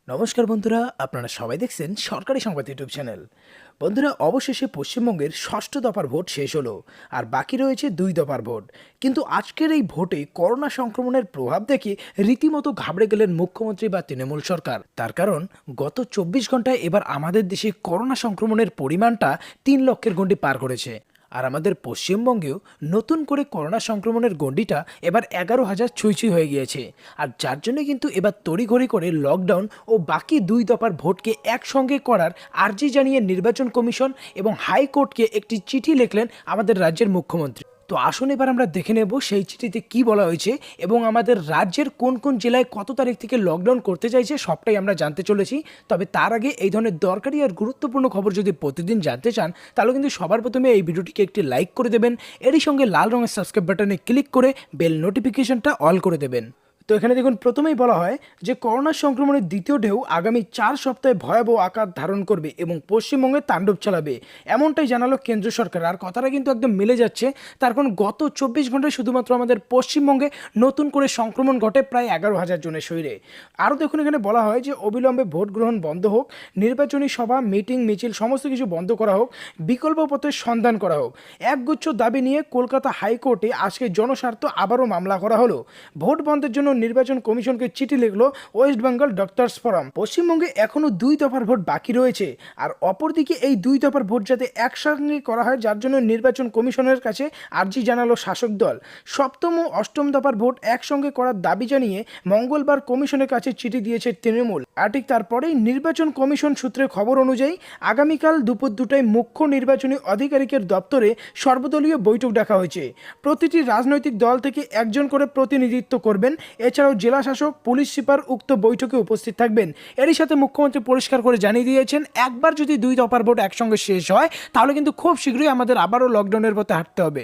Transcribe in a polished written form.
নমস্কার বন্ধুরা, আপনারা সবাই দেখছেন সরকারি সংবাদ ইউটিউব চ্যানেল। বন্ধুরা, অবশেষে পশ্চিমবঙ্গের ষষ্ঠ দফার ভোট শেষ হলো, আর বাকি রয়েছে 2 দফার ভোট। কিন্তু আজকের এই ভোটে করোনা সংক্রমণের প্রভাব দেখে রীতিমতো ঘাবড়ে গেলেন মুখ্যমন্ত্রী বা তৃণমূল সরকার। তার কারণ, গত 24 ঘন্টায় এবার আমাদের দেশে করোনা সংক্রমণের পরিমাণটা 3 লক্ষের গণ্ডি পার করেছে। আর আমাদের পশ্চিমবঙ্গেও নতুন করে করোনা সংক্রমণের গণ্ডিটা এবার 11,000 ছুঁই হয়ে গিয়েছে। আর যার জন্য কিন্তু এবার তড়িঘড়ি করে লকডাউন ও বাকি 2 দফার ভোটকে একসঙ্গে করার আর্জি জানিয়ে নির্বাচন কমিশন এবং হাইকোর্টকে একটি চিঠি লিখলেন আমাদের রাজ্যের মুখ্যমন্ত্রী। তো আসুন এবার আমরা দেখে নেব সেই চিঠিতে কি বলা হয়েছে এবং আমাদের রাজ্যের কোন কোন জেলায় কত তারিখ থেকে লকডাউন করতে চাইছে সবটাই আমরা জানতে চলেছি। তবে তার আগে এই ধরনের দরকারি আর গুরুত্বপূর্ণ খবর যদি প্রতিদিন জানতে চান, তাহলে কিন্তু সবার প্রথমে এই ভিডিওটিকে একটি লাইক করে দেবেন, এরই সঙ্গে লাল রঙের সাবস্ক্রাইব বাটনে ক্লিক করে বেল নোটিফিকেশনটা অল করে দেবেন। তো এখানে দেখুন, প্রথমেই বলা হয় যে করোনা সংক্রমণের দ্বিতীয় ঢেউ আগামী 4 সপ্তাহে ভয়াবহ আকার ধারণ করবে এবং পশ্চিমবঙ্গে তাণ্ডব চালাবে, এমনটাই জানালো কেন্দ্র সরকার। আর কথাটা কিন্তু একদম মিলে যাচ্ছে, তার কারণ গত 24 ঘন্টায় শুধুমাত্র আমাদের পশ্চিমবঙ্গে নতুন করে সংক্রমণ ঘটে প্রায় 11,000 জনের শরীরে। আরও দেখুন, এখানে বলা হয় যে অবিলম্বে ভোট গ্রহণ বন্ধ হোক, নির্বাচনী সভা মিটিং মিছিল সমস্ত কিছু বন্ধ করা হোক, বিকল্প পথের সন্ধান করা হোক। একগুচ্ছ দাবি নিয়ে কলকাতা হাইকোর্টে আজকে জনস্বার্থ আবারও মামলা করা হলো। ভোট বন্ধের জন্য নির্বাচন কমিশনকে চিঠি লিখলো ওয়েস্ট বেঙ্গল ডক্টরস ফোরাম। পশ্চিমবঙ্গে এখনো 2 দফার ভোট বাকি রয়েছে, আর অপরদিকে এই 2 দফার ভোট যাতে একসঙ্গে করা হয়, যার জন্য নির্বাচন কমিশনের কাছে আর্জি জানালো শাসক দল। সপ্তম ও অষ্টম দফার ভোট একসঙ্গে করার দাবি জানিয়ে মঙ্গলবার কমিশনের কাছে চিঠি দিয়েছে তৃণমূল। আর ঠিক তারপরেই নির্বাচন কমিশন সূত্রে খবর অনুযায়ী আগামীকাল দুপুর 2টায় মুখ্য নির্বাচনী আধিকারিকের দপ্তরে সর্বদলীয় বৈঠক ডাকা হয়েছে। প্রতিটি রাজনৈতিক দল থেকে একজন করে প্রতিনিধিত্ব করবেন। এছাড়াও জেলা শাসক, পুলিশ সুপার উক্ত বৈঠকে উপস্থিত থাকবেন। এরই সাথে মুখ্যমন্ত্রী পরিষ্কার করে জানিয়ে দিয়েছেন, একবার যদি 2 দফার ভোট একসঙ্গে শেষ হয়, তাহলে কিন্তু খুব শীঘ্রই আমাদের আবারও লকডাউনের পথে হাঁটতে হবে।